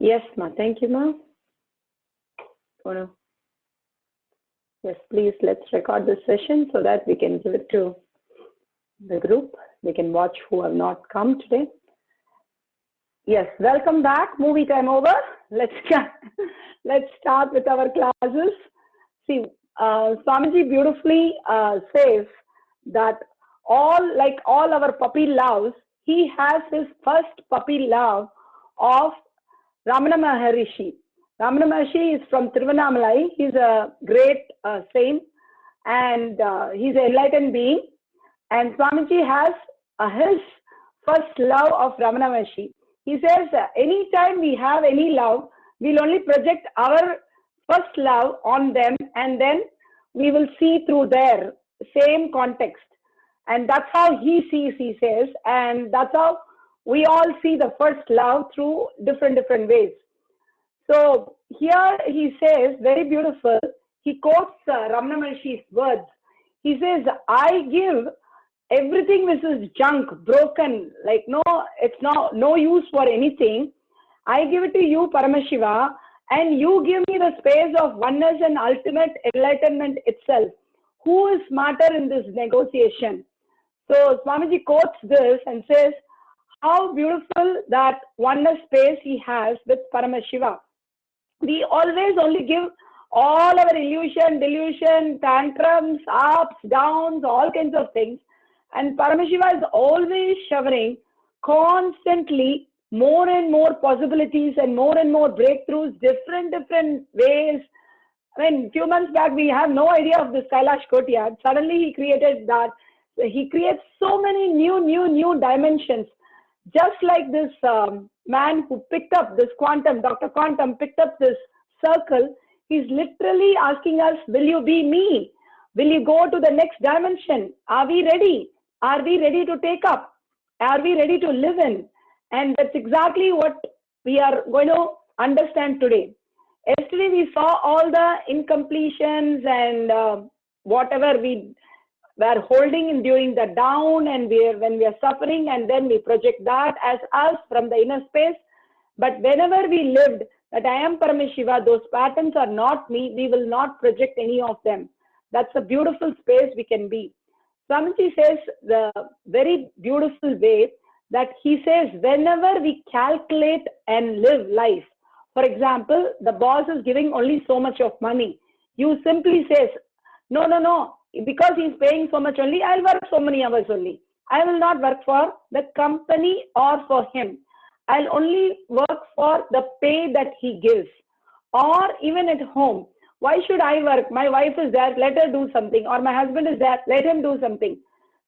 Yes, ma. Thank you, ma. Oh, no. Yes, please, let's record this session so that we can give it to the group. They can watch who have not come today. Yes, welcome back. Movie time over. Let's start with our classes. See, Swamiji beautifully says that all our puppy loves, he has his first puppy love of Ramana Maharishi. Ramana Maharishi is from Tiruvannamalai. He's a great saint and he's an enlightened being. And Swamiji has his first love of Ramana Maharishi. He says, anytime we have any love, we'll only project our first love on them and then we will see through their same context. And that's how he sees, he says, and that's how we all see the first love through different ways. So here he says, very beautiful, he quotes Ramana Maharishi's words. He says, I give everything which is junk, broken, like it's no use for anything. I give it to you, Paramashiva, and you give me the space of oneness and ultimate enlightenment itself. Who is smarter in this negotiation? So Swamiji quotes this and says, how beautiful that oneness space he has with Paramashiva. We always only give all our illusion, delusion, tantrums, ups, downs, all kinds of things. And Paramashiva is always showering constantly more and more possibilities and more breakthroughs, different ways. I mean, few months back, we have no idea of this Kailash Courtyard. Suddenly he created that. He creates so many new dimensions. Just like this man who picked up this quantum, Dr. Quantum picked up this circle, he's literally asking us, will you be me? Will you go to the next dimension? Are we ready? Are we ready to take up? Are we ready to live in? And that's exactly what we are going to understand today. Yesterday we saw all the incompletions and whatever we were holding during the down and when we are suffering, and then we project that as us from the inner space. But whenever we lived that I am Paramashiva, those patterns are not me, we will not project any of them. That's a beautiful space we can be. Swamiji says the very beautiful way that he says, whenever we calculate and live life, for example, the boss is giving only so much of money. You simply says, no, because he's paying so much only, I'll work so many hours only. I will not work for the company or for him. I'll only work for the pay that he gives. Or even at home, why should I work? My wife is there, let her do something. Or my husband is there, let him do something.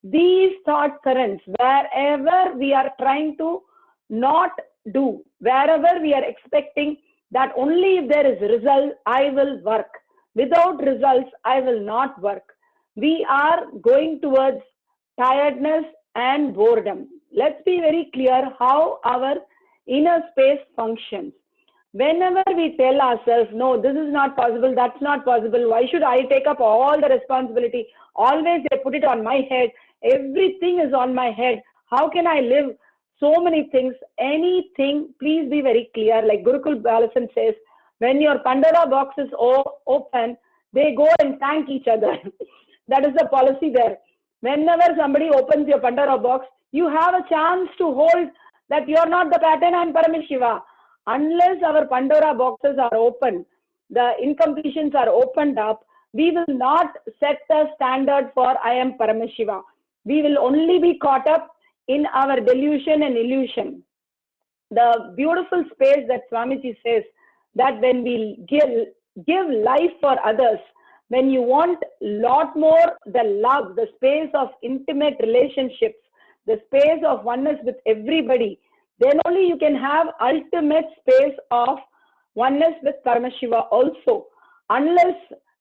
These thought currents, wherever we are trying to not do, wherever we are expecting that only if there is result, I will work. Without results, I will not work. We are going towards tiredness and boredom. Let's be very clear how our inner space functions. Whenever we tell ourselves, no, this is not possible, that's not possible, why should I take up all the responsibility? Always they put it on my head. Everything is on my head. How can I live so many things? Anything, please be very clear. Like Gurukul Balasan says, when your Pandora box is open, they go and thank each other. That is the policy there. Whenever somebody opens your Pandora box, you have a chance to hold that you are not the pattern and Paramashiva. Unless our Pandora boxes are open, the incompletions are opened up, we will not set the standard for I am Paramashiva. We will only be caught up in our delusion and illusion. The beautiful space that Swamiji says that when we give life for others, when you want lot more the love, the space of intimate relationships, the space of oneness with everybody, then only you can have ultimate space of oneness with Paramashiva also. Unless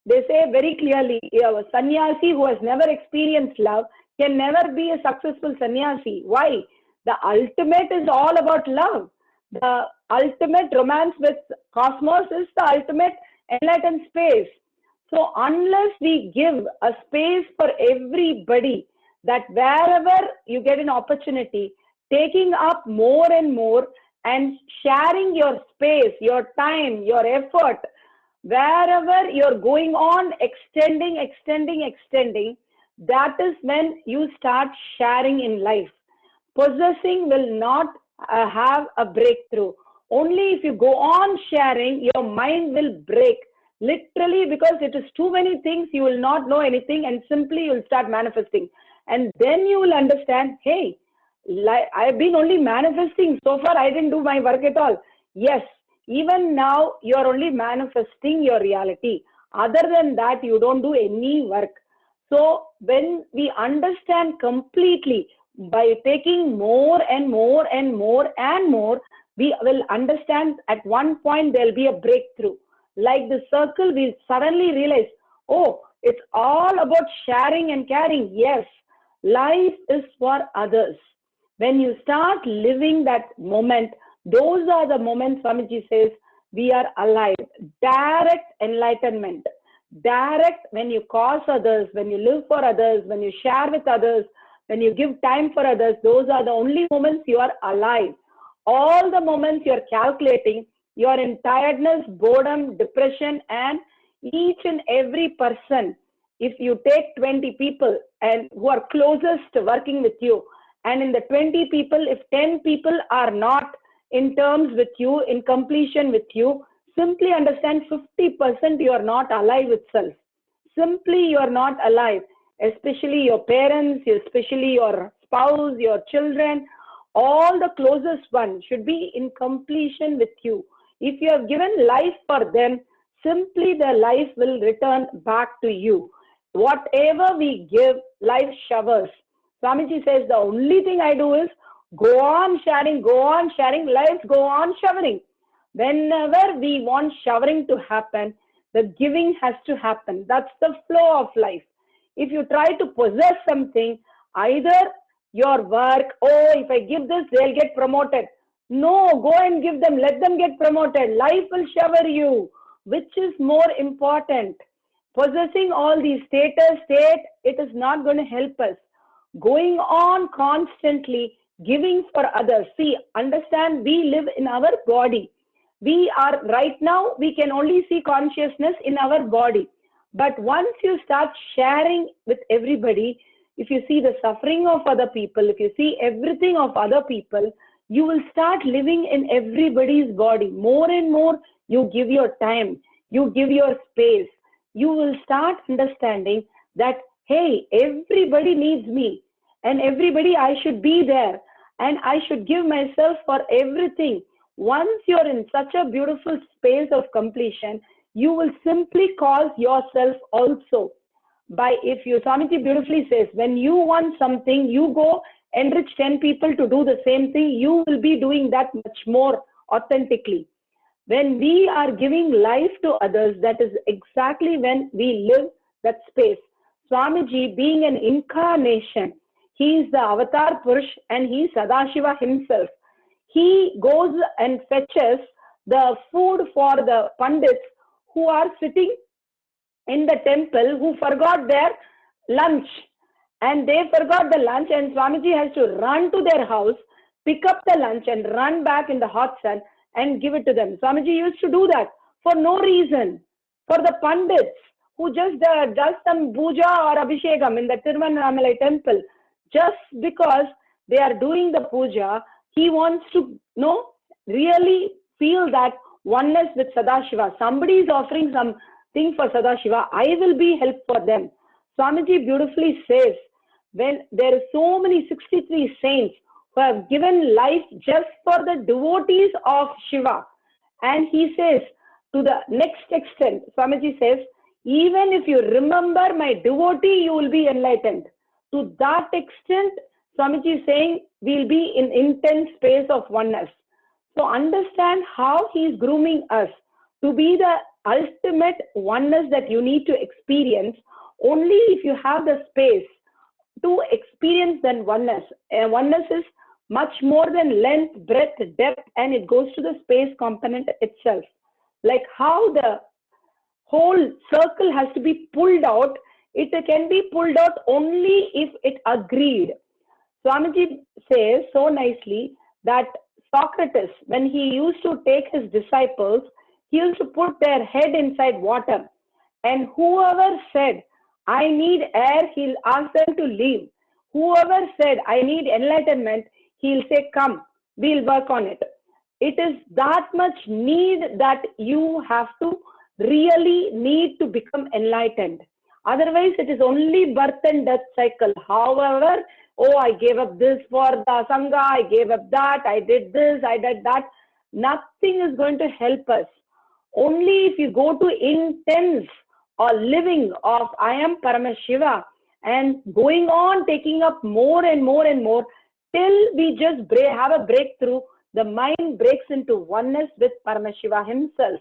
they say very clearly, a sannyasi who has never experienced love can never be a successful sannyasi. Why? The ultimate is all about love. The ultimate romance with cosmos is the ultimate enlightened space. So unless we give a space for everybody, that wherever you get an opportunity, taking up more and more and sharing your space, your time, your effort, wherever you're going on, extending, that is when you start sharing in life. Possessing will not have a breakthrough. Only if you go on sharing, your mind will break. Literally, because it is too many things, you will not know anything, and simply you will start manifesting. And then you will understand, hey, I've been only manifesting. So far, I didn't do my work at all. Yes, even now, you're only manifesting your reality. Other than that, you don't do any work. So when we understand completely, by taking more and more and more and more, we will understand at one point there'll be a breakthrough. Like the circle, we suddenly realize, oh, it's all about sharing and caring. Yes, life is for others. When you start living that moment, those are the moments Swamiji says we are alive. Direct enlightenment. Direct, when you cause others, when you live for others, when you share with others, when you give time for others, those are the only moments you are alive. All the moments you are calculating, you are in tiredness, boredom, depression, and each and every person, if you take 20 people and who are closest working with you, and in the 20 people, if 10 people are not in terms with you, in completion with you, simply understand 50% you are not alive itself. Simply you are not alive, especially your parents, especially your spouse, your children, all the closest ones should be in completion with you. If you have given life for them, simply the life will return back to you. Whatever we give, life showers. Swamiji says the only thing I do is go on sharing, life go on showering. Whenever we want showering to happen, the giving has to happen. That's the flow of life. If you try to possess something, either your work, oh, if I give this, they'll get promoted. No, go and give them, let them get promoted. Life will shower you. Which is more important? Possessing all these status, it is not going to help us. Going on constantly, giving for others. See, understand, we live in our body. We are, right now, we can only see consciousness in our body. But once you start sharing with everybody, if you see the suffering of other people, if you see everything of other people, you will start living in everybody's body. More and more, you give your time, you give your space. You will start understanding that, hey, everybody needs me, and everybody, I should be there, and I should give myself for everything. Once you're in such a beautiful space of completion, you will simply cause yourself also. By, if you, Swamiji beautifully says, when you want something, you go enrich 10 people to do the same thing, you will be doing that much more authentically. When we are giving life to others, that is exactly when we live that space. Swamiji, being an incarnation, he is the Avatar Purush and he is Sadashiva himself. He goes and fetches the food for the Pandits who are sitting in the temple, who forgot their lunch. And they forgot the lunch, and Swamiji has to run to their house, pick up the lunch and run back in the hot sun and give it to them. Swamiji used to do that for no reason. For the Pandits who just does some puja or abhishekam in the Tiruvannamalai temple, just because they are doing the puja, he wants to really feel that oneness with Sadashiva. Somebody is offering something for Sadashiva, I will be help for them. Swamiji beautifully says, when there are so many 63 saints who have given life just for the devotees of Shiva. And he says, to the next extent, Swamiji says, even if you remember my devotee, you will be enlightened. To that extent, Swamiji is saying, we'll be in intense space of oneness. So understand how he is grooming us to be the ultimate oneness that you need to experience. Only if you have the space to experience then oneness. Oneness is much more than length, breadth, depth, and it goes to the space component itself. Like how the whole circle has to be pulled out, it can be pulled out only if it agreed. Swamiji says so nicely that Socrates, when he used to take his disciples, he used to put their head inside water. And whoever said, I need air, he'll ask them to leave. Whoever said, I need enlightenment, he'll say, come, we'll work on it. It is that much need that you have to really need to become enlightened. Otherwise, it is only birth and death cycle. However, oh, I gave up this for the Sangha, I gave up that, I did this, I did that. Nothing is going to help us. Only if you go to intense or living of I am Paramashiva and going on taking up more and more and more till we just have a breakthrough, the mind breaks into oneness with Paramashiva himself.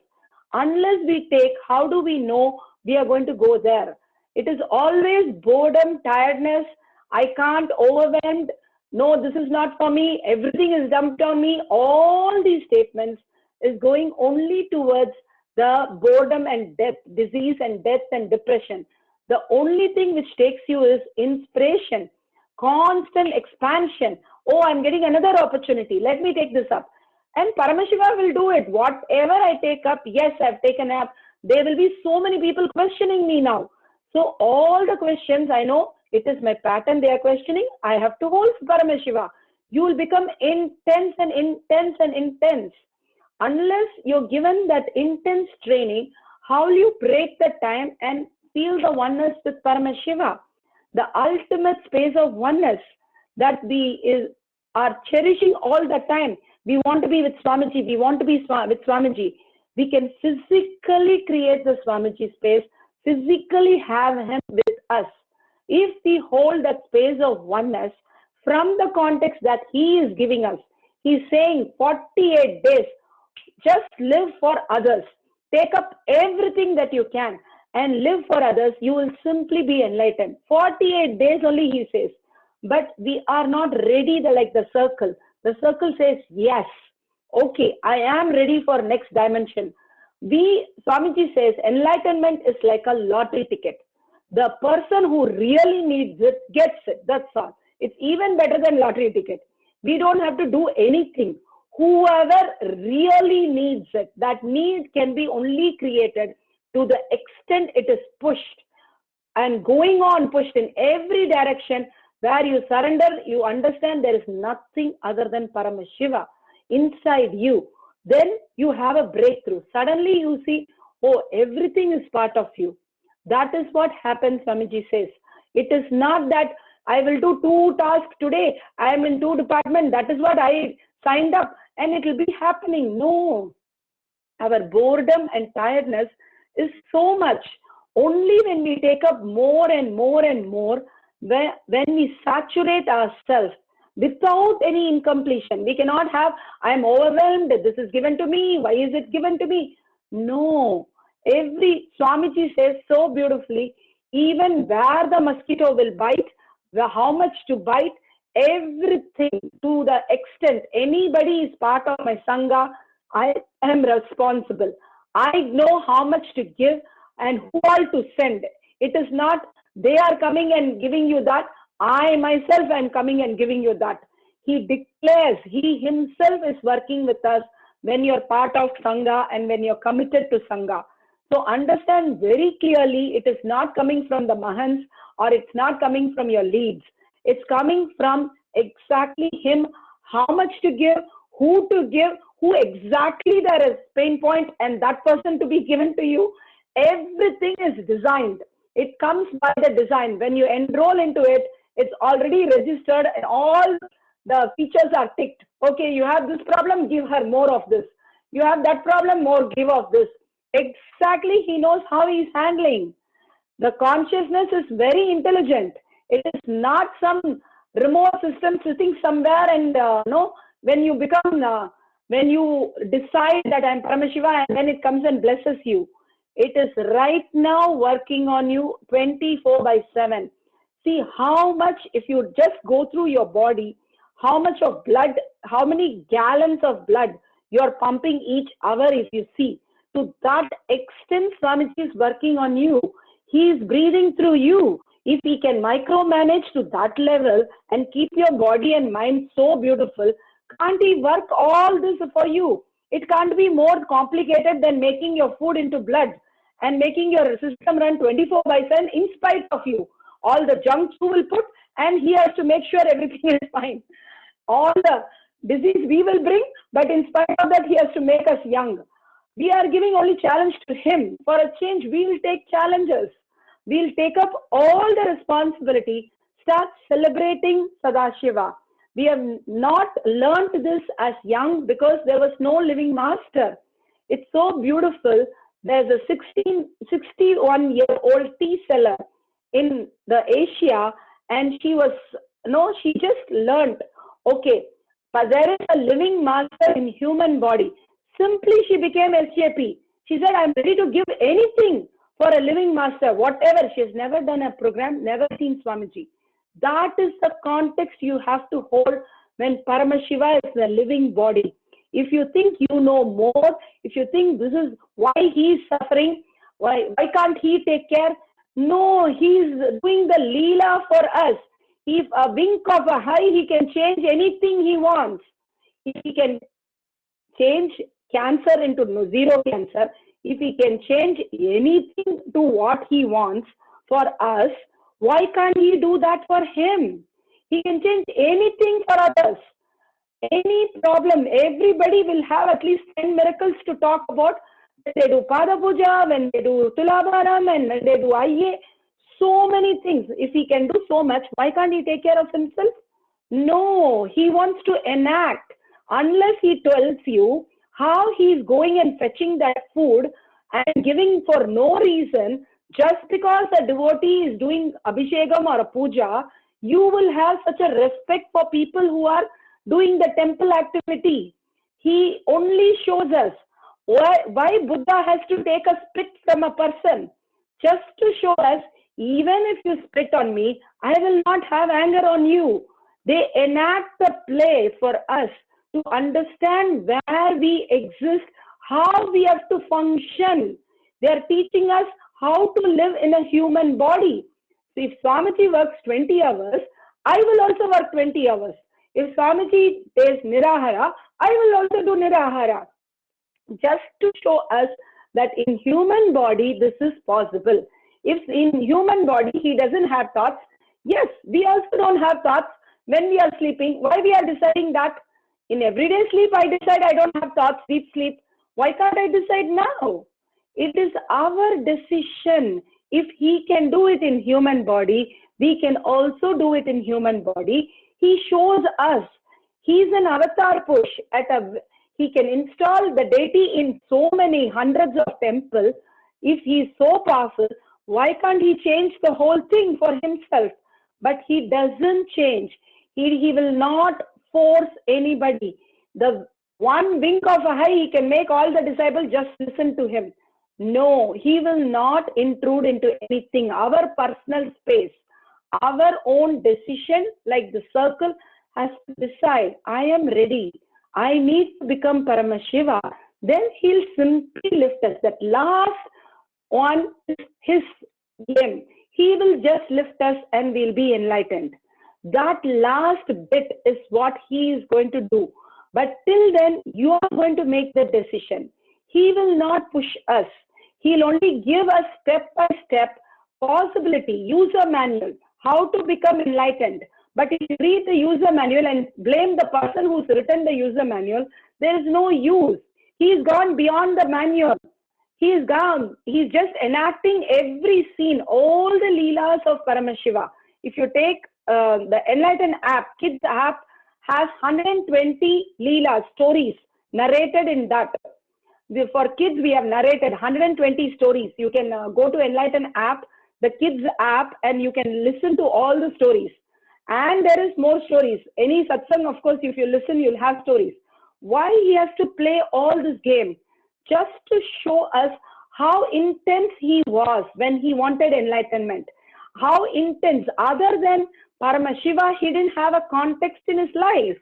Unless we take, how do we know we are going to go there? It is always boredom, tiredness, I can't, overwhelmed, no, this is not for me, everything is dumped on me. All these statements is going only towards the boredom and death, disease and death and depression. The only thing which takes you is inspiration, constant expansion. Oh, I'm getting another opportunity. Let me take this up. And Paramashiva will do it. Whatever I take up, yes, I've taken up. There will be so many people questioning me now. So all the questions, I know it is my pattern they are questioning. I have to hold Paramashiva. You will become intense and intense and intense. Unless you're given that intense training, how will you break the time and feel the oneness with Paramashiva? The ultimate space of oneness that we are cherishing all the time. We want to be with Swamiji. We want to be with Swamiji. We can physically create the Swamiji space, physically have him with us. If we hold that space of oneness from the context that he is giving us, he's saying 48 days, just live for others. Take up everything that you can and live for others. You will simply be enlightened. 48 days only, he says. But we are not ready like the circle. The circle says, yes, okay, I am ready for next dimension. Swamiji says, enlightenment is like a lottery ticket. The person who really needs it gets it. That's all. It's even better than lottery ticket. We don't have to do anything. Whoever really needs it, that need can be only created to the extent it is pushed and going on pushed in every direction where you surrender, you understand there is nothing other than Paramashiva inside you. Then you have a breakthrough. Suddenly you see, oh, everything is part of you. That is what happens, Swamiji says. It is not that I will do 2 tasks today. I am in 2 departments. That is what I signed up and it will be happening. No. Our boredom and tiredness is so much. Only when we take up more and more and more, when we saturate ourselves without any incompletion. We cannot have, I am overwhelmed, this is given to me, why is it given to me? No. Swamiji says so beautifully, even where the mosquito will bite, how much to bite, everything to the extent anybody is part of my Sangha, I am responsible. I know how much to give and who all to send. It is not they are coming and giving you that. I myself am coming and giving you that. He declares, he himself is working with us when you're part of Sangha and when you're committed to Sangha. So understand very clearly, it is not coming from the Mahants or it's not coming from your leads. It's coming from exactly him, how much to give, who to give, who exactly there is pain point and that person to be given to you. Everything is designed. It comes by the design. When you enroll into it, it's already registered and all the features are ticked. Okay, you have this problem, give her more of this. You have that problem, more, give of this. Exactly, he knows how he's handling. The consciousness is very intelligent. It is not some remote system sitting somewhere and when you become, when you decide that I'm Paramashiva and then it comes and blesses you. It is right now working on you 24/7. See how much, if you just go through your body, how much of blood, how many gallons of blood you're pumping each hour if you see. To that extent, Swamiji is working on you. He is breathing through you. If he can micromanage to that level and keep your body and mind so beautiful, Can't he work all this for you? It can't be more complicated than making your food into blood and making your system run 24/7 in spite of you. All the junk you will put, and he has to make sure everything is fine. All the disease we will bring, but in spite of that, he has to make us young. We are giving only challenge to him. For a change, we will take challenges. We'll take up all the responsibility, start celebrating Sadashiva. We have not learned this as young because there was no living master. It's so beautiful. There's a 61-year-old tea seller in the Asia, and she just learned, okay, but there is a living master in human body. Simply she became SJP. She said, I'm ready to give anything for a living master, whatever. She has never done a program, never seen Swamiji. That is the context you have to hold when Paramashiva is the living body. If you think you know more, if you think this is why he is suffering, why can't he take care? No, he is doing the Leela for us. If a wink of a eye, he can change anything he wants. He can change cancer into zero cancer. If he can change anything to what he wants for us, why can't he do that for him? He can change anything for others. Any problem, everybody will have at least 10 miracles to talk about. When they do Pada Puja, when they do Tulabharam, and when they do IA, so many things. If he can do so much, why can't he take care of himself? No, he wants to enact. Unless he tells you how he is going and fetching that food and giving for no reason, just because a devotee is doing Abhishekam or a puja, you will have such a respect for people who are doing the temple activity. He only shows us why Buddha has to take a spit from a person, just to show us, even if you spit on me, I will not have anger on you. They enact the play for us to understand where we exist, how we have to function. They are teaching us how to live in a human body. So if Swamiji works 20 hours, I will also work 20 hours. If Swamiji does Nirahara, I will also do Nirahara. Just to show us that in human body, this is possible. If in human body, he doesn't have thoughts, yes, we also don't have thoughts when we are sleeping. Why we are deciding that? In everyday sleep, I decide I don't have thoughts, deep sleep. Why can't I decide now? It is our decision. If he can do it in human body, we can also do it in human body. He shows us. He's an avatar push. He can install the deity in so many hundreds of temples. If he is so powerful, why can't he change the whole thing for himself? But he doesn't change. He will not force anybody. The one wink of a eye, he can make all the disciples just listen to him. No, he will not intrude into anything. Our personal space, our own decision, like the circle, has to decide, I am ready. I need to become Paramashiva. Then he'll simply lift us. That last one is his game. He will just lift us and we'll be enlightened. That last bit is what he is going to do. But till then, you are going to make the decision. He will not push us. He'll only give us step-by-step possibility, user manual, how to become enlightened. But if you read the user manual and blame the person who's written the user manual, there is no use. He's gone beyond the manual. He's gone. He's just enacting every scene, all the leelas of Paramashiva. If you take the Enlighten app, kids app has 120 leelas, stories narrated in that. For kids, we have narrated 120 stories. You can go to Enlighten app, the kids app, and you can listen to all the stories. And there is more stories. Any satsang, of course, if you listen, you'll have stories. Why he has to play all this game? Just to show us how intense he was when he wanted enlightenment. How intense, other than Paramashiva, he didn't have a context in his life.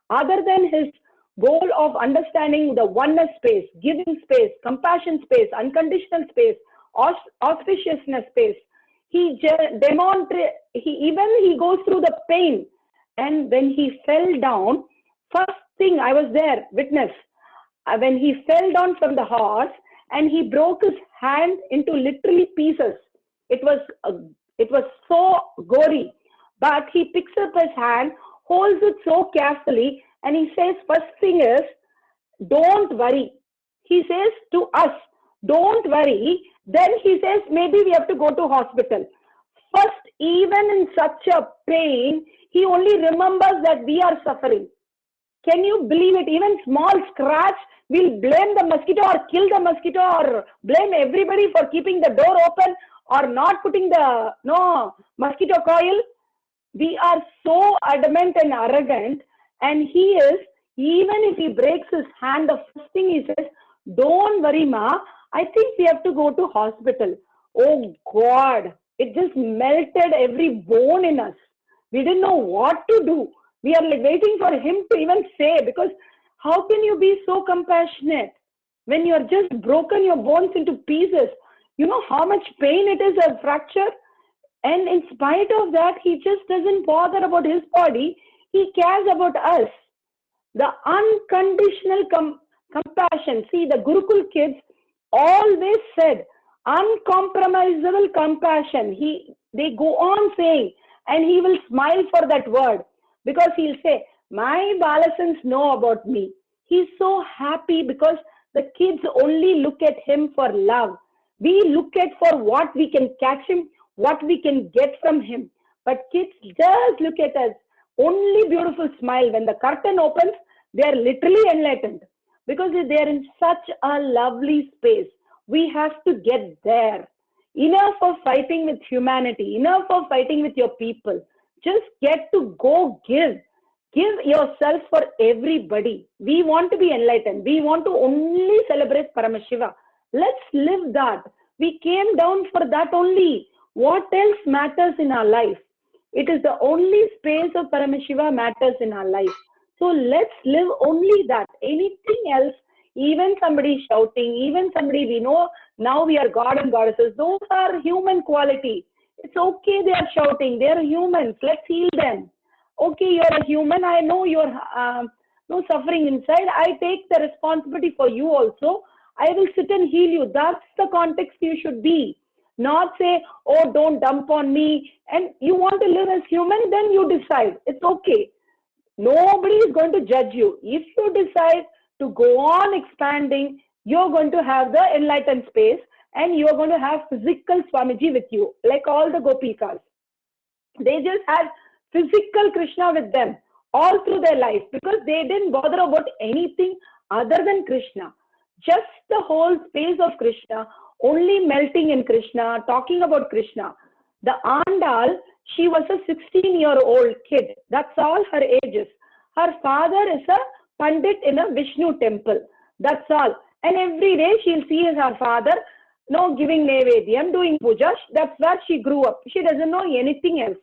Other than his goal of understanding the oneness space, giving space, compassion space, unconditional space, auspiciousness space, he goes through the pain. And when he fell down, first thing, I was there, witness. When he fell down from the horse and he broke his hand into literally pieces. It was so gory. But he picks up his hand, holds it so carefully, and he says, first thing is, don't worry. He says to us, don't worry. Then he says, maybe we have to go to hospital. First, even in such a pain, he only remembers that we are suffering. Can you believe it? Even small scratch, we'll blame the mosquito or kill the mosquito or blame everybody for keeping the door open or not putting the mosquito coil. We are so adamant and arrogant, and he is, even if he breaks his hand, the first thing he says, don't worry, ma, I think we have to go to hospital. Oh God, it just melted every bone in us. We didn't know what to do. We are like waiting for him to even say, because how can you be so compassionate when you are just broken your bones into pieces? You know how much pain it is, a fracture? And in spite of that, he just doesn't bother about his body. He cares about us. The unconditional compassion. See, the Gurukul kids always said, uncompromisable compassion. They go on saying, and he will smile for that word, because he'll say, my Balasans know about me. He's so happy because the kids only look at him for love. We look at for what we can catch him, what we can get from him. But kids just look at us. Only beautiful smile. When the curtain opens, they are literally enlightened, because they are in such a lovely space. We have to get there. Enough of fighting with humanity. Enough of fighting with your people. Just get to go give. Give yourself for everybody. We want to be enlightened. We want to only celebrate Paramashiva. Let's live that. We came down for that only. What else matters in our life? It is the only space of Paramashiva matters in our life. So let's live only that. Anything else, even somebody shouting, even somebody we know, now we are God and goddesses, those are human quality. It's okay they are shouting, they are humans, let's heal them. Okay, you're a human, I know you're no suffering inside, I take the responsibility for you also, I will sit and heal you. That's the context you should be. Not say, oh, don't dump on me. And you want to live as human, then you decide. It's okay. Nobody is going to judge you. If you decide to go on expanding, you're going to have the enlightened space, and you're going to have physical Swamiji with you, like all the Gopikas. They just had physical Krishna with them all through their life, because they didn't bother about anything other than Krishna. Just the whole space of Krishna, only melting in Krishna, talking about Krishna. The Andal, she was a 16-year-old kid. That's all her age is. Her father is a Pandit in a Vishnu temple. That's all. And every day she'll see her father, giving Nevedyam, doing puja. That's where she grew up. She doesn't know anything else.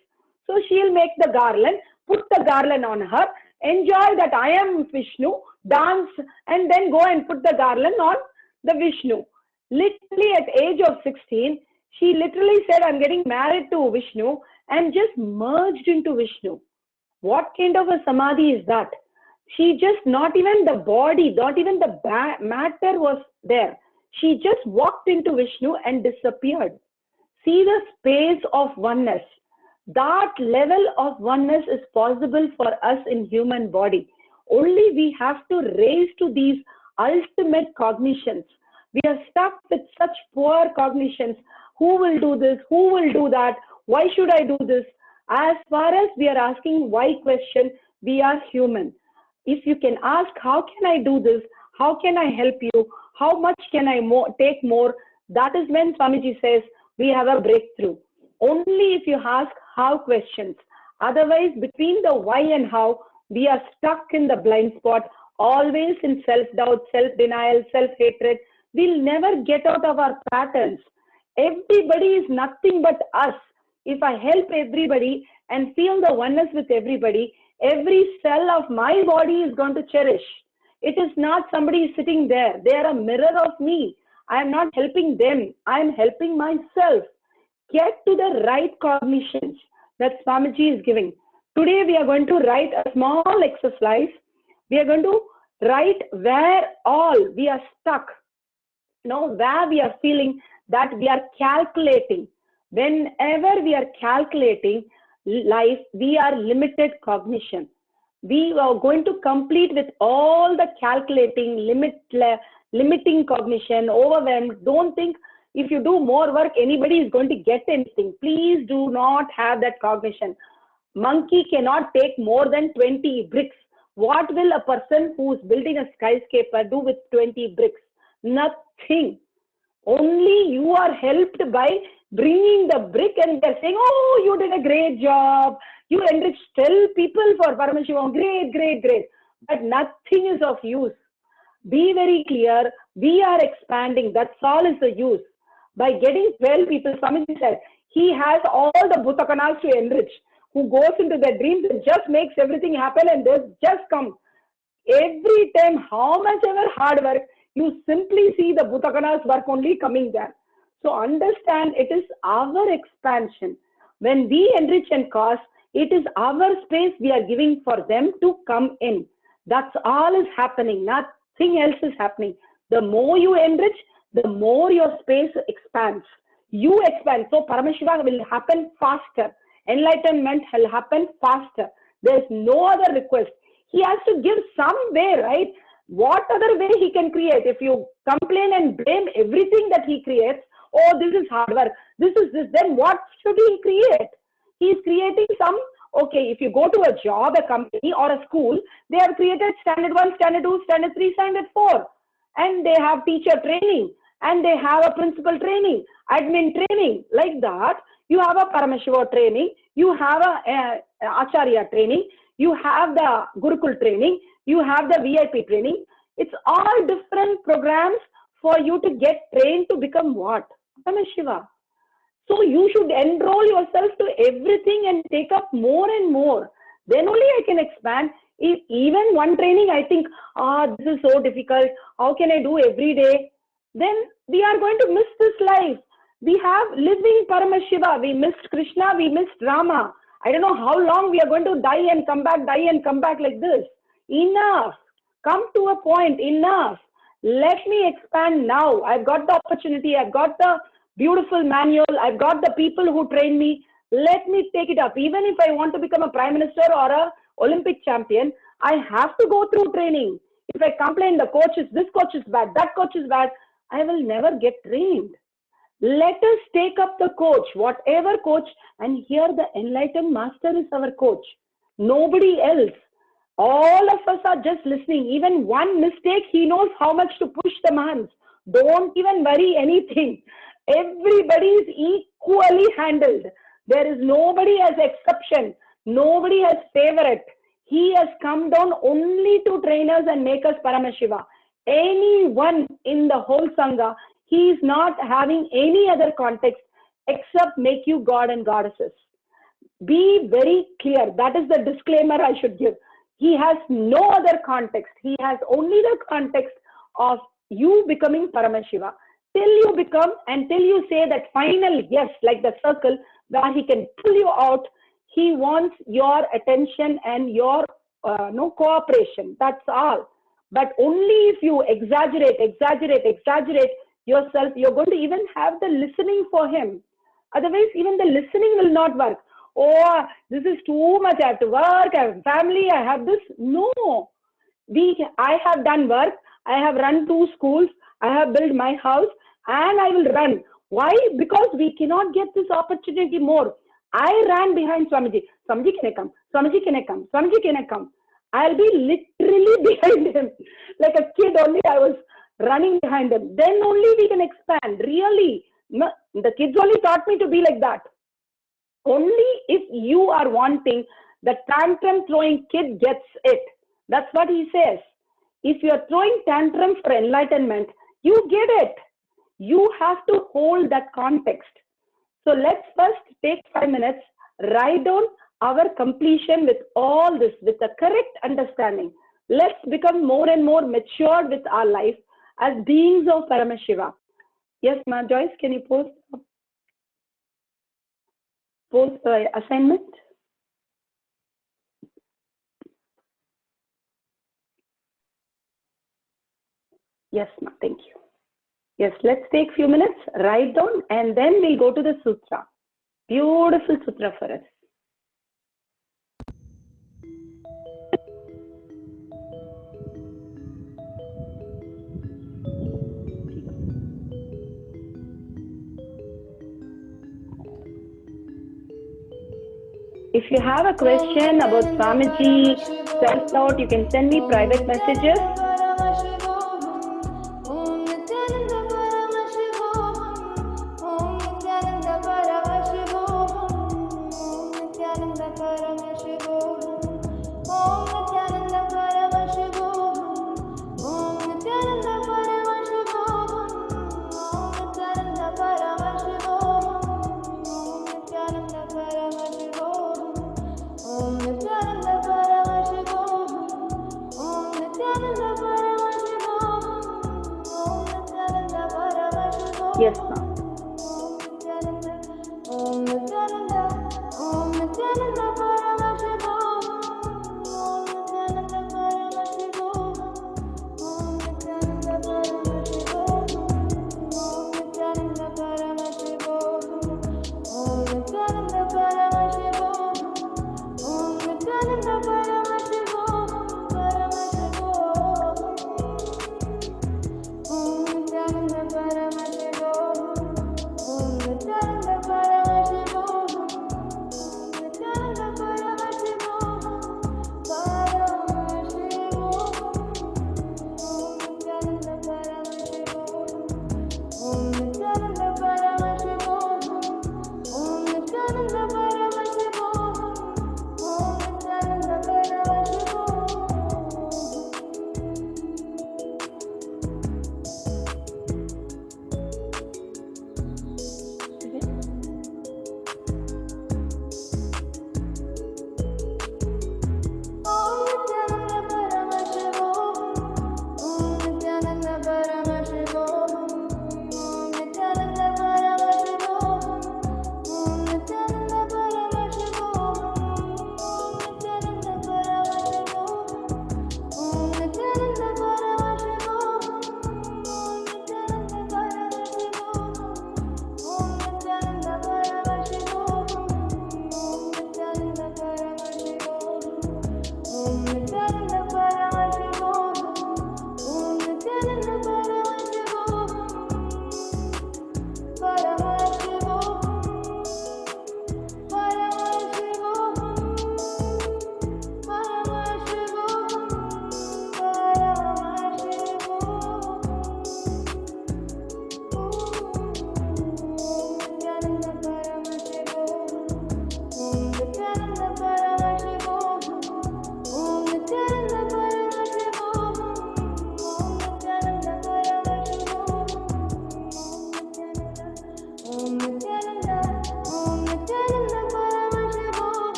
So she'll make the garland, put the garland on her, enjoy that I am Vishnu, dance, and then go and put the garland on the Vishnu. Literally at age of 16, she literally said, I'm getting married to Vishnu, and just merged into Vishnu. What kind of a samadhi is that? She just, not even the body, not even the matter was there. She just walked into Vishnu and disappeared. See the space of oneness. That level of oneness is possible for us in human body. Only we have to raise to these ultimate cognitions. We are stuck with such poor cognitions. Who will do this? Who will do that? Why should I do this? As far as we are asking why question, we are human. If you can ask, how can I do this? How can I help you? How much can I take more? That is when Swamiji says, we have a breakthrough. Only if you ask how questions. Otherwise, between the why and how, we are stuck in the blind spot, always in self-doubt, self-denial, self-hatred. We'll never get out of our patterns. Everybody is nothing but us. If I help everybody and feel the oneness with everybody, every cell of my body is going to cherish. It is not somebody sitting there. They are a mirror of me. I am not helping them. I am helping myself. Get to the right cognitions that Swamiji is giving. Today we are going to write a small exercise. We are going to write where all we are stuck, where we are feeling that we are calculating. Whenever we are calculating life, we are limited cognition. We are going to complete with all the calculating, limiting cognition, overwhelmed. Don't think if you do more work, anybody is going to get anything. Please do not have that cognition. Monkey cannot take more than 20 bricks. What will a person who's building a skyscraper do with 20 bricks? Nothing. Only you are helped by bringing the brick and they're saying, oh, you did a great job. You enriched 12 people for Paramashivam. Great, great, great. But nothing is of use. Be very clear. We are expanding. That's all is the use. By getting 12 people, Swamiji said, he has all the Bhutakanas to enrich, who goes into their dreams and just makes everything happen and they just come. Every time, how much ever hard work, you simply see the Bhutakanas work only coming there. So understand, it is our expansion. When we enrich and cause, it is our space we are giving for them to come in. That's all is happening. Nothing else is happening. The more you enrich, the more your space expands. You expand. So Paramashiva will happen faster. Enlightenment will happen faster. There's no other request. He has to give some way, right? What other way he can create? If you complain and blame everything that he creates, oh, this is hard work, this is this, then what should he create? He is creating some, okay, if you go to a job, a company or a school, they have created standard 1, standard 2, standard 3, standard 4. And they have teacher training and they have a principal training, admin training. Like that, you have a Paramashiva training, you have a Acharya training, you have the Gurukul training, you have the VIP training. It's all different programs for you to get trained to become what? Paramashiva. So you should enroll yourself to everything and take up more and more. Then only I can expand. If even one training, I think, this is so difficult. How can I do every day? Then we are going to miss this life. We have living Paramashiva. We missed Krishna. We missed Rama. I don't know how long we are going to die and come back like this. Enough. Come to a point. Enough. Let me expand now. I've got the opportunity. I've got the beautiful manual. I've got the people who train me. Let me take it up. Even if I want to become a prime minister or a Olympic champion, I have to go through training. If I complain, the coach is, this coach is bad, that coach is bad, I will never get trained. Let us take up the coach, whatever coach, and here the enlightened master is our coach. Nobody else. All of us are just listening. Even one mistake, he knows how much to push the man's. Don't even worry anything. Everybody is equally handled. There is nobody as exception. Nobody has favorite. He has come down only to train us and make us Paramashiva. Anyone in the whole Sangha, he is not having any other context except make you God and goddesses. Be very clear. That is the disclaimer I should give. He has no other context. He has only the context of you becoming Paramashiva. Till you become, until you say that final yes, like the circle, where he can pull you out, he wants your attention and your cooperation. That's all. But only if you exaggerate yourself, you're going to even have the listening for him. Otherwise, even the listening will not work. Oh, this is too much. I have to work, I have family, I have this. No. I have done work. I have run 2 schools. I have built my house and I will run. Why? Because we cannot get this opportunity more. I ran behind Swamiji. Swamiji, can I come? Swamiji, can I come? Swamiji, can I come? I'll be literally behind him. Like a kid only, I was running behind him. Then only we can expand. Really. The kids only taught me to be like that. Only if you are wanting, the tantrum throwing kid gets it. That's what he says. If you are throwing tantrums for enlightenment, you get it. You have to hold that context. So let's first take 5 minutes, write down our completion with all this, with the correct understanding. Let's become more and more matured with our life as beings of Paramashiva. Yes, Ma Joyce, can you post the assignment? Yes, ma'am. Thank you. Yes, let's take a few minutes, write down, and then we'll go to the sutra. Beautiful sutra for us. If you have a question about Swamiji, self-doubt, you can send me private messages. Yes, ma'am.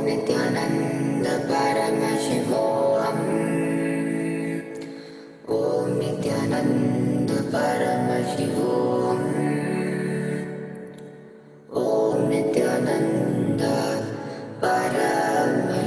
Nityananda Paramashivoham. Om Nityananda Paramashivoham. Om Nityananda Paramashivoham.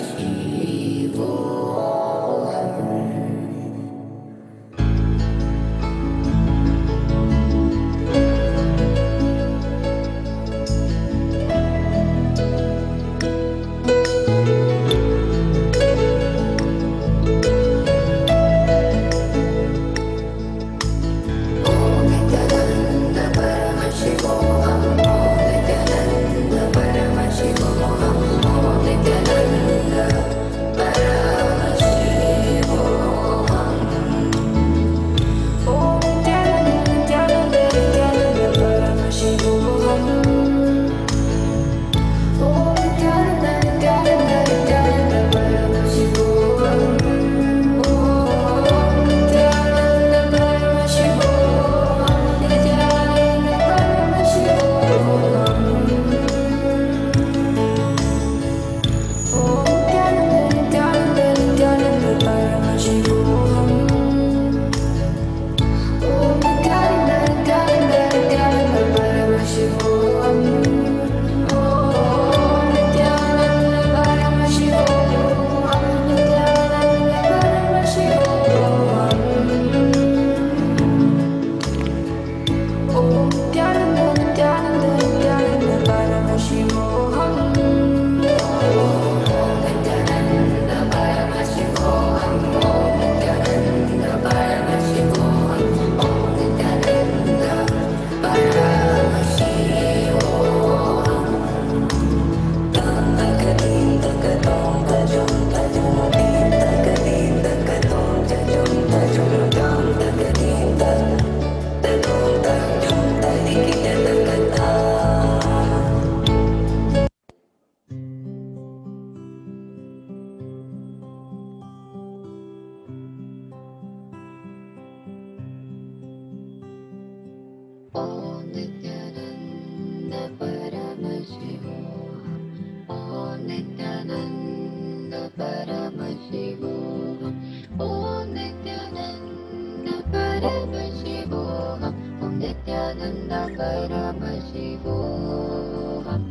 Paramashivoham.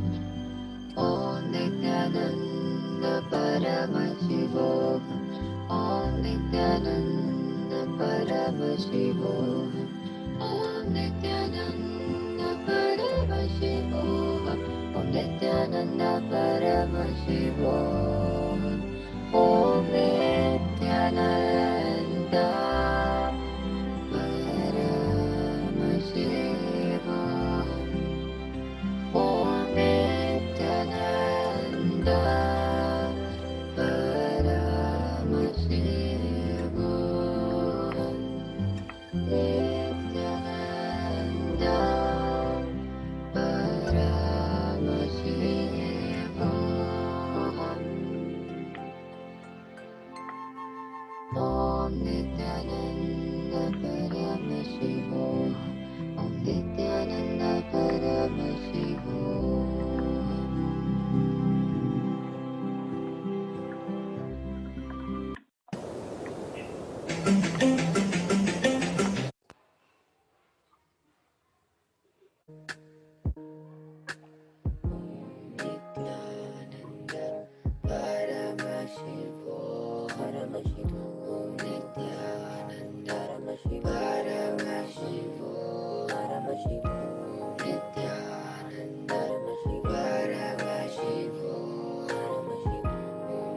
Om Nityananda Paramashivoham. Om Nityananda Paramashivoham. Om Nityananda Paramashivoham. Om Nityananda Paramashivoham. Om Nityananda Paramashivoham. Om Nityananda Paramashivoham. Nityananda Paramashivoham. Om Nityananda Paramashivoham. Om Nityananda Paramashivoham. Nityananda Paramashivo Paramashivo Nityananda Paramashivo Paramashivo Nityananda Paramashivo Paramashivo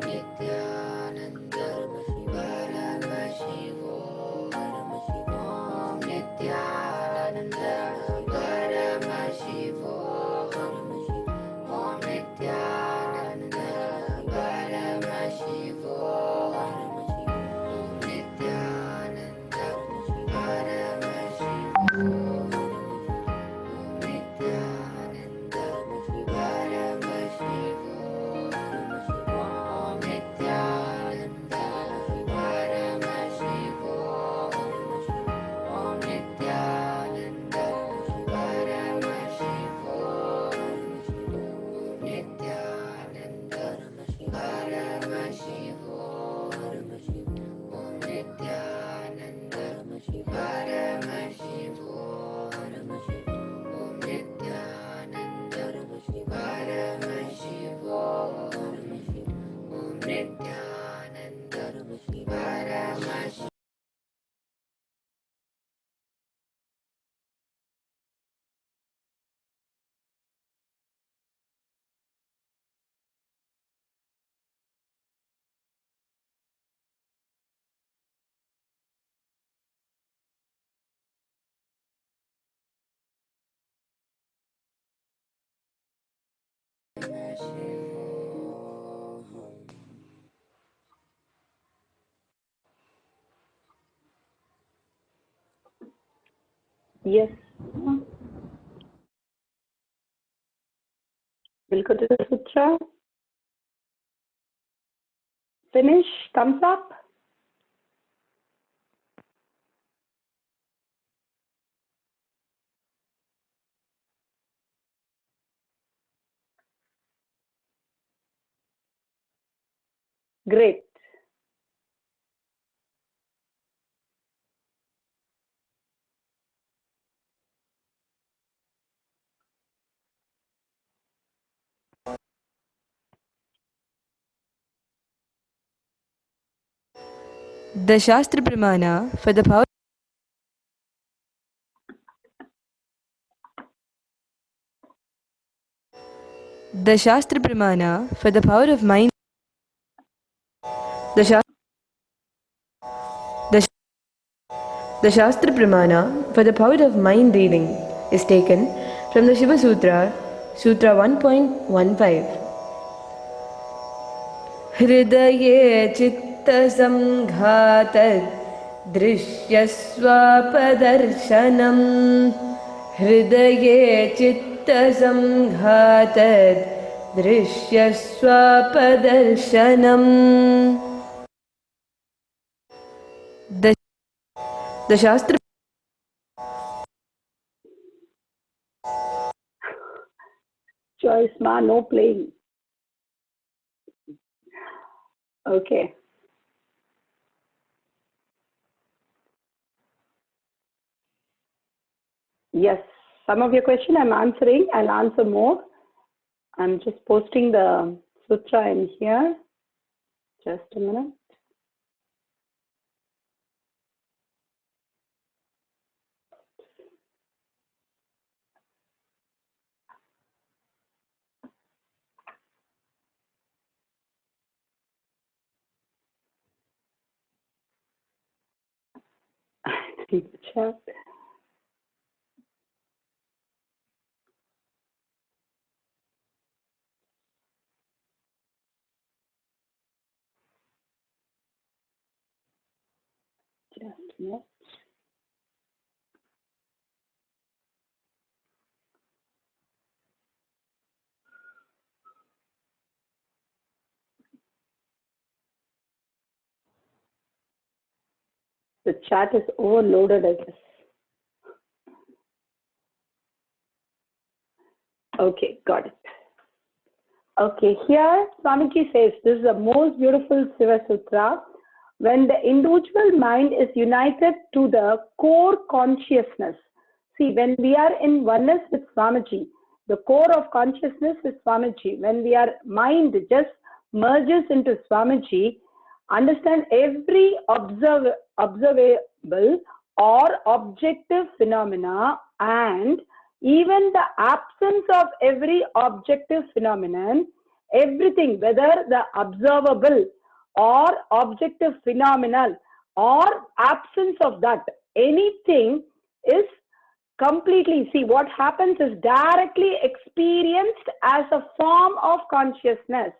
Nityananda Paramashivo Paramashivo Nityananda Paramashivo Om Nityananda Paramashivo Nityananda Paramashivo Nityananda Paramashivo Om Nityananda Paramashivo Om Nityananda Paramashivo Nityananda Paramashivo Om Nityananda Paramashivo Om Nityananda Paramashivo Om Nityananda Paramashivo. Yes. We'll go to the sutra. Finish. Thumbs up. Great. The Shastra Pramana for the power. The Shastra Pramana for the power of mind. The Shastra Pramana for the power of mind reading is taken from the Shiva Sutra, Sutra 1.15. Hridaye chitta samghatad drishyasvapadarsanam. Hridaye chitta samghatad drishyasvapadarsanam. The Shastra. Choice ma, no playing. Okay. Yes. some of your question I'm answering. I'll answer more. I'm just posting the sutra in here. Just a minute. See the chat. Just a minute. The chat is overloaded, I guess. Okay, got it. Okay, here Swamiji says this is the most beautiful Shiva Sutra. When the individual mind is united to the core consciousness. See, when we are in oneness with Swamiji, the core of consciousness is Swamiji. When we are mind just merges into Swamiji, understand every observable or objective phenomena and even the absence of every objective phenomenon, everything, whether the observable or objective phenomenal or absence of that, anything is completely, see what happens is directly experienced as a form of consciousness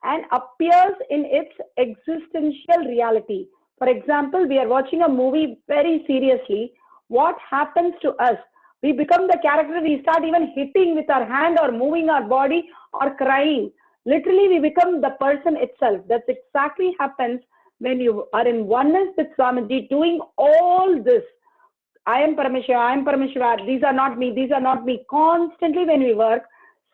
and appears in its existential reality. For example, we are watching a movie very seriously. What happens to us? We become the character, we start even hitting with our hand or moving our body or crying. Literally, we become the person itself. That's exactly happens when you are in oneness with Swamiji, doing all this. I am Parameshwara, I am Parameshwara, these are not me, these are not me. Constantly when we work,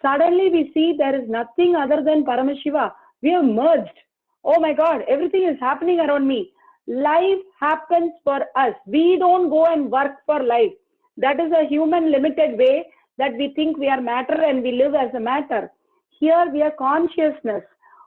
suddenly we see there is nothing other than Parameshwara. We have merged. Oh my God, everything is happening around me. Life happens for us. We don't go and work for life. That is a human limited way that we think we are matter and we live as a matter. Here we are consciousness.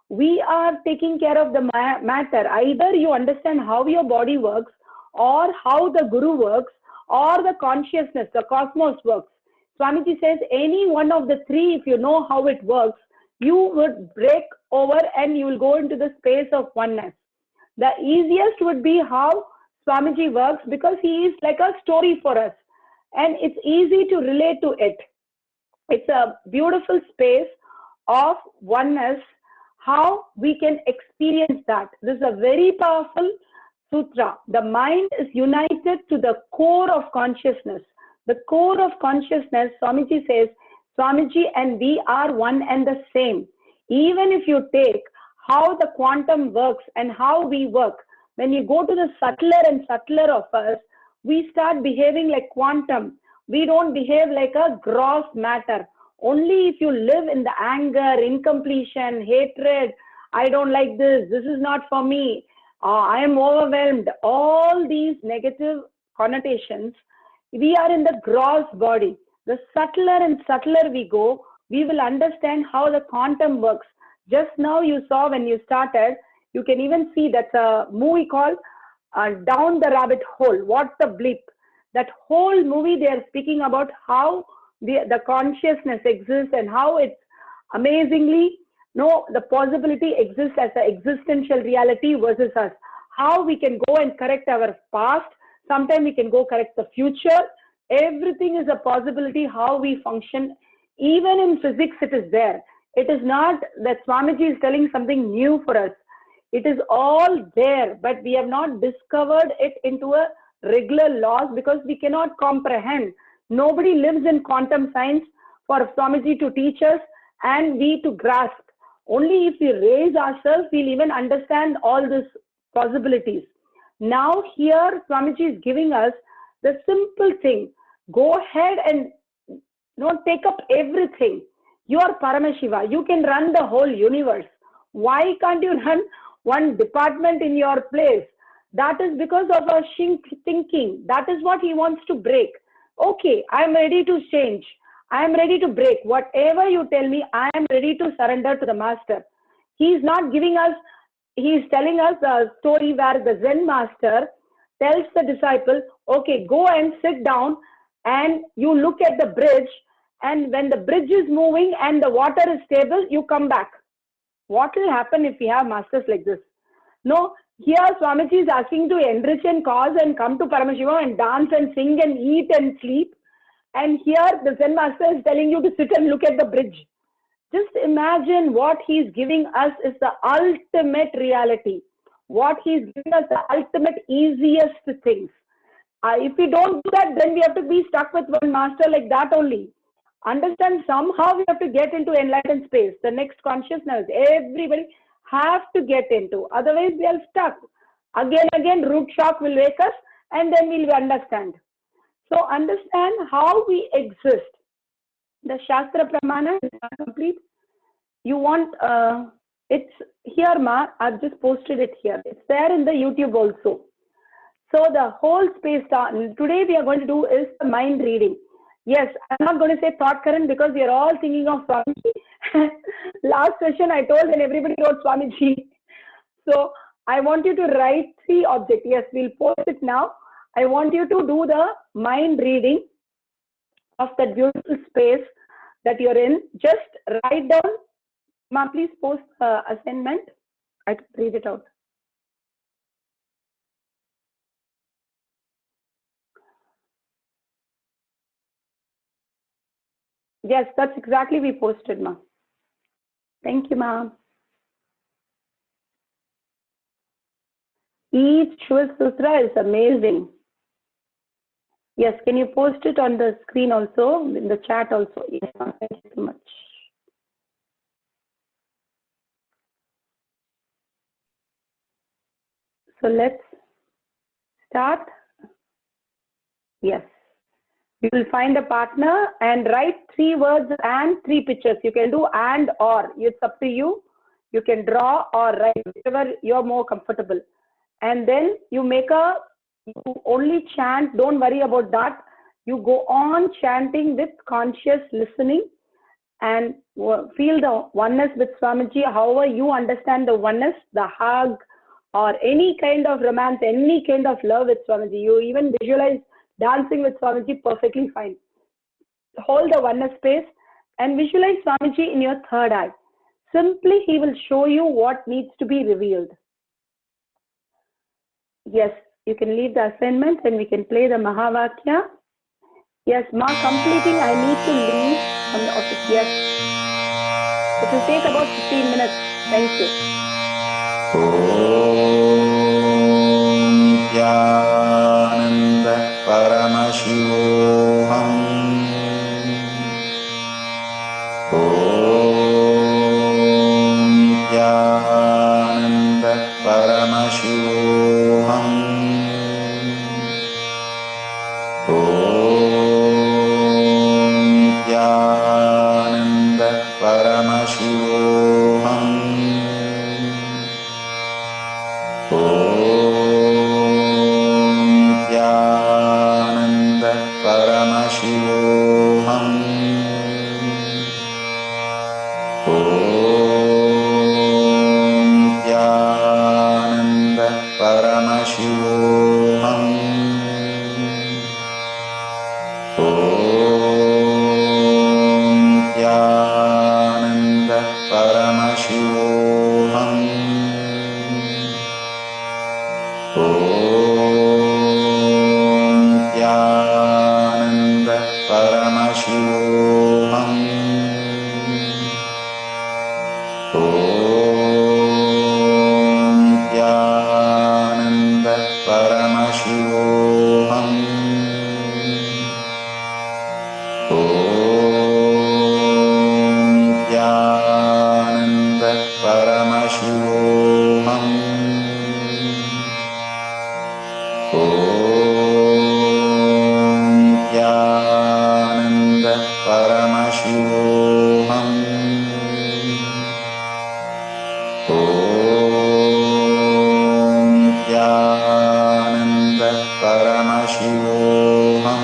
We are taking care of the matter. Either you understand how your body works or how the Guru works or the consciousness, the cosmos works. Swamiji says any one of the three, if you know how it works, you would break over and you will go into the space of oneness. The easiest would be how Swamiji works because he is like a story for us and it's easy to relate to it. It's a beautiful space of oneness, how we can experience that. This is a very powerful sutra. The mind is united to the core of consciousness. The core of consciousness, Swamiji says, Swamiji and we are one and the same. Even if you take how the quantum works and how we work, when you go to the subtler and subtler of us, we start behaving like quantum. We don't behave like a gross matter. Only if you live in the anger, incompletion, hatred, I don't like this is not for me, I am overwhelmed, all these negative connotations, we are in the gross body. The subtler and subtler we go, we will understand how the quantum works. Just now you saw when you started, you can even see that's a movie called Down the Rabbit Hole. What's the blip? That whole movie they are speaking about how the consciousness exists and how it's amazingly, the possibility exists as an existential reality versus us. How we can go and correct our past. Sometimes we can go correct the future. Everything is a possibility how we function. Even in physics, it is there. It is not that Swamiji is telling something new for us. It is all there, but we have not discovered it into a regular laws because we cannot comprehend. Nobody lives in quantum science for Swamiji to teach us and we to grasp. Only if we raise ourselves, we'll even understand all these possibilities. Now here, Swamiji is giving us the simple thing. Go ahead and take up everything. You are Paramashiva. You can run the whole universe. Why can't you run one department in your place? That is because of our thinking. That is what he wants to break. Okay, I am ready to change. I am ready to break. Whatever you tell me, I am ready to surrender to the master. He is not giving us, he is telling us a story where the Zen master tells the disciple, okay, go and sit down and you look at the bridge, and when the bridge is moving and the water is stable, you come back. What will happen if we have masters like this? No, here Swamiji is asking to enrich and cause and come to Paramashiva and dance and sing and eat and sleep. And here the Zen master is telling you to sit and look at the bridge. Just imagine what he's giving us is the ultimate reality. What he's giving us the ultimate easiest things. If we don't do that, then we have to be stuck with one master like that only. Understand, somehow we have to get into enlightened space, the next consciousness. Everybody have to get into. Otherwise, we are stuck. Again, root shock will wake us, and then we'll understand. So understand how we exist. The Shastra Pramana is not complete. You want, it's here, Ma. I've just posted it here. It's there in the YouTube also. So the whole space, today we are going to do is the mind reading. Yes, I'm not going to say thought current because we are all thinking of Swamiji. Last session I told and everybody wrote Swamiji. So I want you to write 3 objects. Yes, we'll post it now. I want you to do the mind reading of that beautiful space that you're in. Just write down. Ma, please post assignment. I can read it out. Yes, that's exactly we posted, Ma. Thank you, Ma. Each Shiva Sutra is amazing. Yes, can you post it on the screen also, in the chat also? Yes, Ma. Thank you so much. So let's start. Yes. You will find a partner and write 3 words and 3 pictures. You can do and or. It's up to you. You can draw or write, whichever you're more comfortable. And then you only chant. Don't worry about that. You go on chanting with conscious listening and feel the oneness with Swamiji. However you understand the oneness, the hug, or any kind of romance, any kind of love with Swamiji. You even visualize dancing with Swamiji, perfectly fine. Hold the oneness space and visualize Swamiji in your third eye. Simply, he will show you what needs to be revealed. Yes, you can leave the assignment and we can play the Mahavakya. Yes, Ma, completing, I need to leave from the office. Yes. It will take about 15 minutes. Thank you. Nityananda Paramashivoham Om Nityananda Paramashivoham Om Nityananda Paramashivoham Nityananda Paramashivoham Om Nityananda Paramashivoham Om Nityananda Paramashivoham Om Nityananda Paramashivoham Om Nityananda Paramashivoham Om Nityananda Paramashivoham Om Nityananda Paramashivoham Om Nityananda Paramashivoham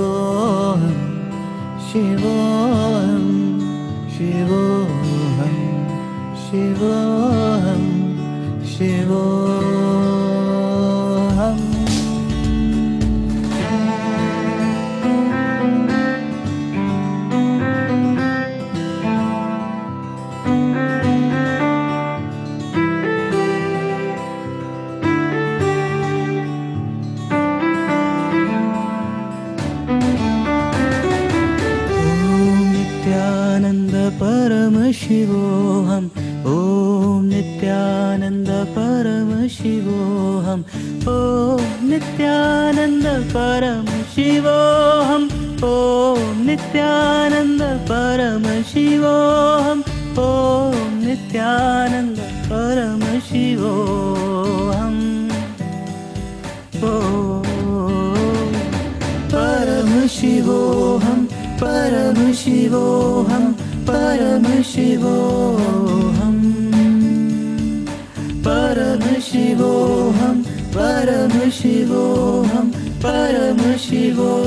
शिवोऽहं शिवोऽहं शिवोऽहं शिवोऽहं शिवोऽहम् नित्यानन्द परमशिवोऽहम् ॐ नित्यानन्द परमशिवोऽहम् ॐ नित्यानन्द परमशिवोऽहम् ॐ नित्यानन्द परमशिवोऽहम् ॐ नित्यानन्द परमशिवोऽहम् परमशिवोऽहम् परमशिवोऽहम् परमशिवोऽहम् परमशिवोऽहम् परमशिवोऽहम् परमशिवोऽहम्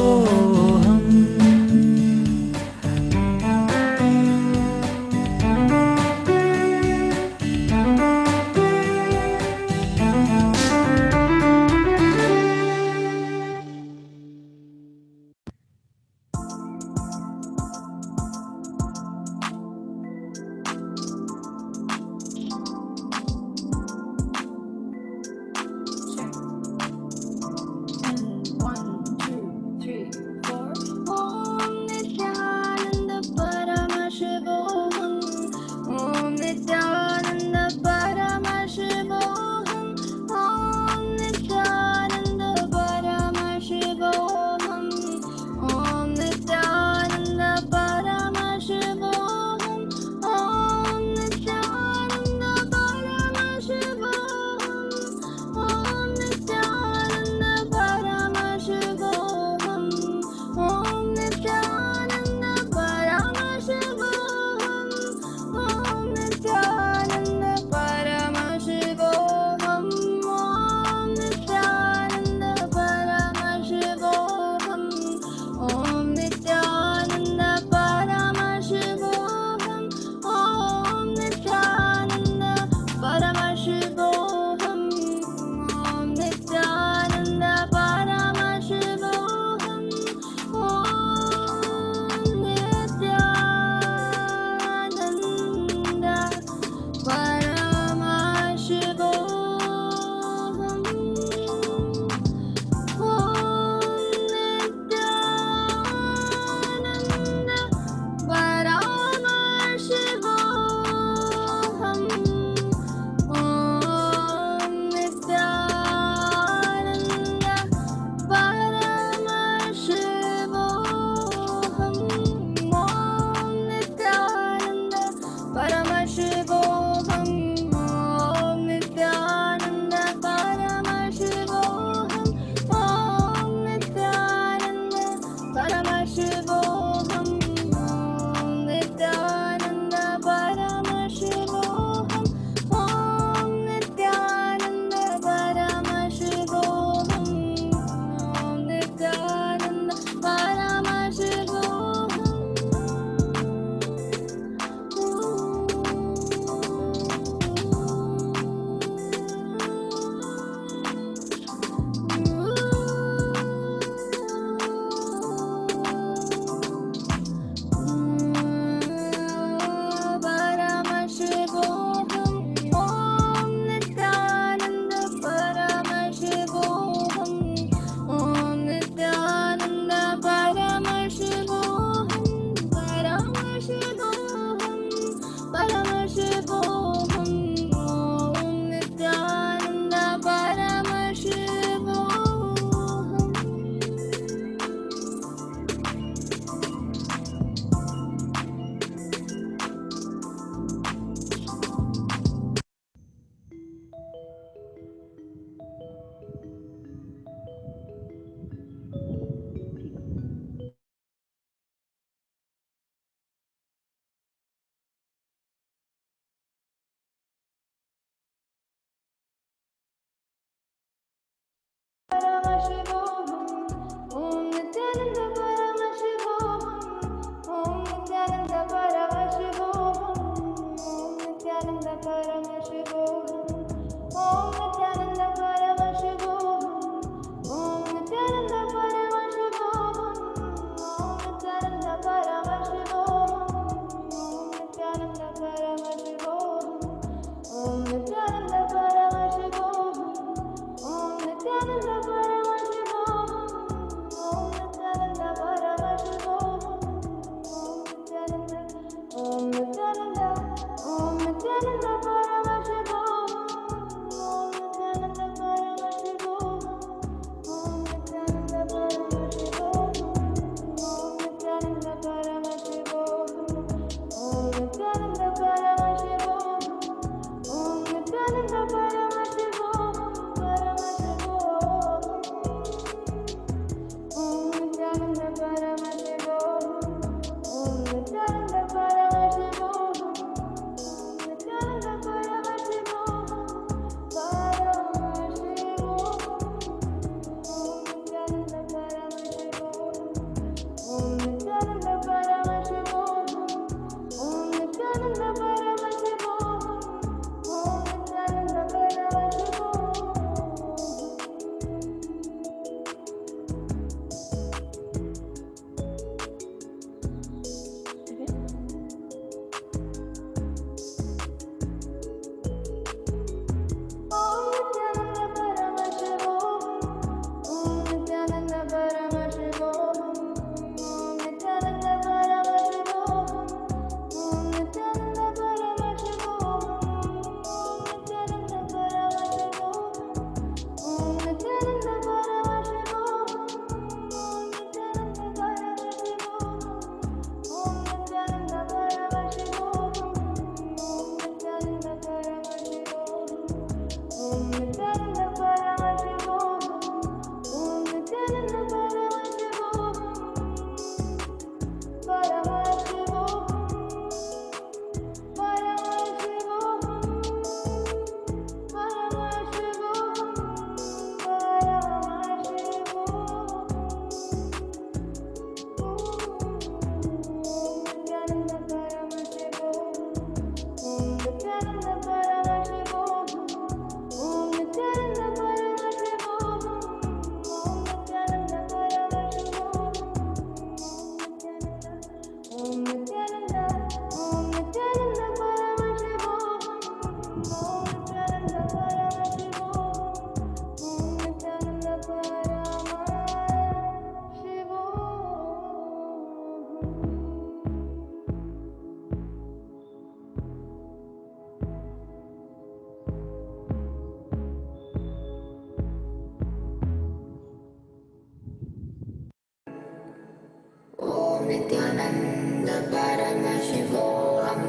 Paramashivoham.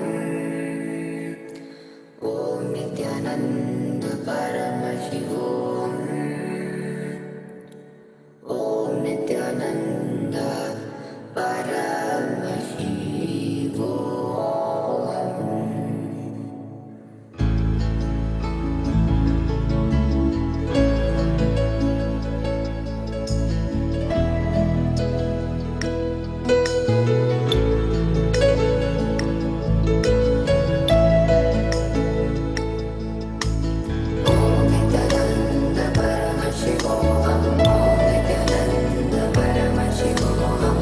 Om Nityananda Paramashivoham. Om Nityananda Paramashivoham. Om Nityananda Paramashivoham. Om Nityananda Paramashivoham. Om Nityananda Paramashivoham.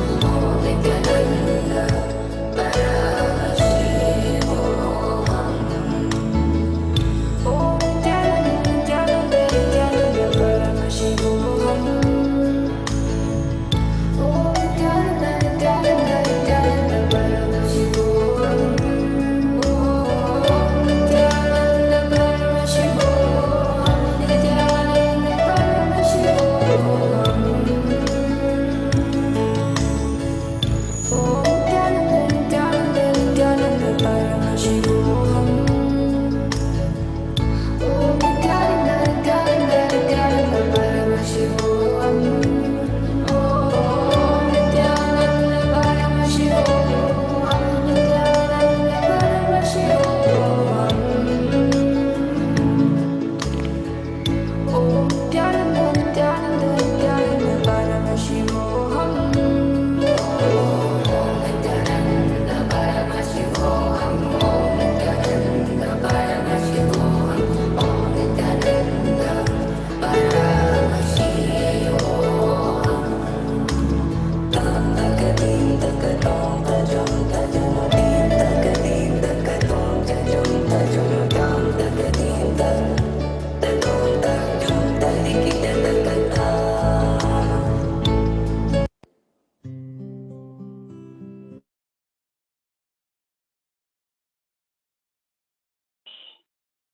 Om Nityananda Paramashivoham. Om Nityananda Paramashivoham. Om Nityananda Paramashivoham. Nityananda Paramashivoham. Om Nityananda Paramashivoham. Om Nityananda Paramashivoham. Om Nityananda Paramashivoham. Nityananda Paramashivoham. Om Nityananda Paramashivoham. Om Nityananda Paramashivoham. Om Nityananda Paramashivoham. Om Nityananda Paramashivoham. Tam takadim takatom tajam tajamudim takadim takatom tajam tajumutam takadim takatom tajam tarikita takata.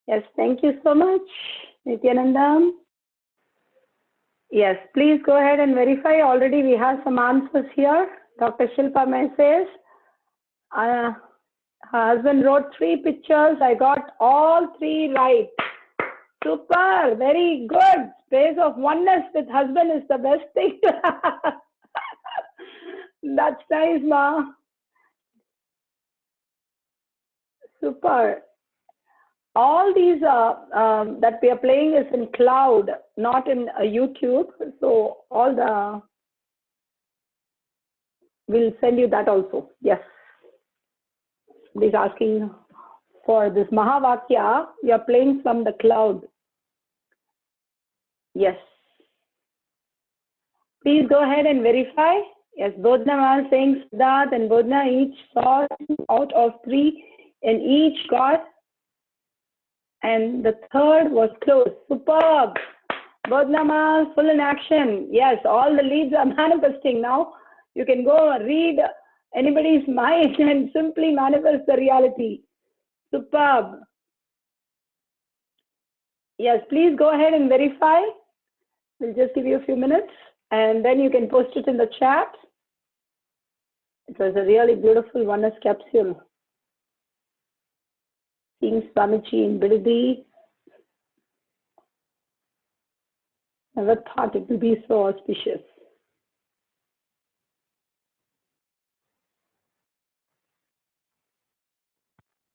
Yes, thank you so much, Nityananda. Yes, please go ahead and verify. Already we have some answers here. Dr. Shilpa May says, her husband wrote 3 pictures. I got all 3 right. Super, very good. Space of oneness with husband is the best thing to have. That's nice, Ma. Super. All these that we are playing is in cloud, not in YouTube. So all the, we'll send you that also. Yes. He's asking for this Mahavakya. We are playing from the cloud. Yes. Please go ahead and verify. Yes, Bodhna was saying Siddharth and Bodhna each saw out of 3 and each got, and the third was close. Superb. Bodhna full in action. Yes, all the leads are manifesting now. You can go read anybody's mind and simply manifest the reality. Superb. Yes, please go ahead and verify. We'll just give you a few minutes and then you can post it in the chat. It was a really beautiful oneness capsule. Seeing Swamiji in Bidadi. Never thought it would be so auspicious.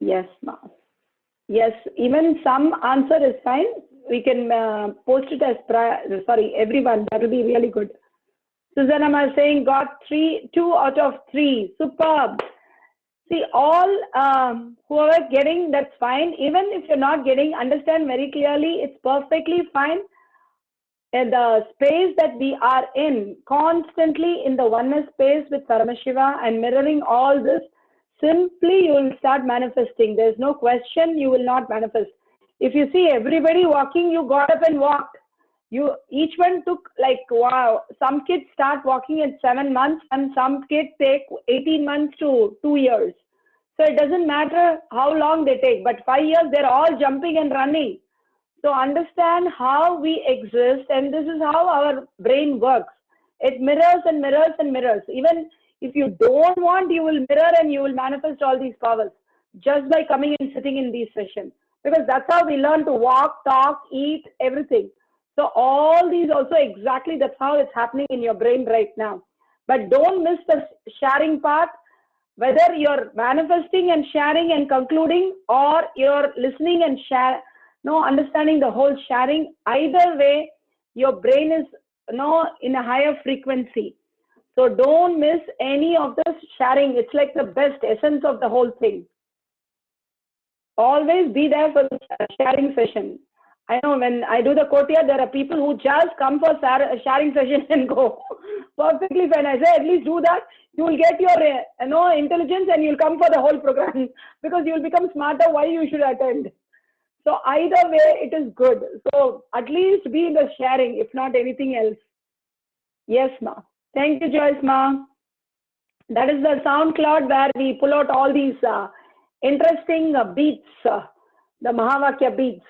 Yes, ma'am. Yes, even some answer is fine. We can post it as everyone. That will be really good. Susanna is saying got 2 out of 3. Superb. See, all whoever getting, that's fine. Even if you're not getting, understand very clearly, it's perfectly fine. And the space that we are in, constantly in the oneness space with Paramashiva and mirroring all this, simply you will start manifesting. There's no question you will not manifest. If you see everybody walking, you got up and walked. Each one took like, wow, some kids start walking at 7 months and some kids take 18 months to 2 years. So it doesn't matter how long they take, but 5 years, they're all jumping and running. So understand how we exist, and this is how our brain works. It mirrors and mirrors and mirrors. Even If you don't want, you will mirror and you will manifest all these powers just by coming and sitting in these sessions. Because that's how we learn to walk, talk, eat, everything. So all these also exactly that's how it's happening in your brain right now. But don't miss the sharing part, whether you're manifesting and sharing and concluding, or you're listening and understanding the whole sharing. Either way, your brain is in a higher frequency. So don't miss any of the sharing. It's like the best essence of the whole thing. Always be there for the sharing session. I know when I do the courtyard, there are people who just come for sharing session and go. Perfectly fine. I say, at least do that. You will get your intelligence and you'll come for the whole program because you will become smarter why you should attend. So either way, it is good. So at least be in the sharing, if not anything else. Yes, ma. Thank you, Joyce, ma. That is the SoundCloud where we pull out all these interesting beats, the Mahavakya beats.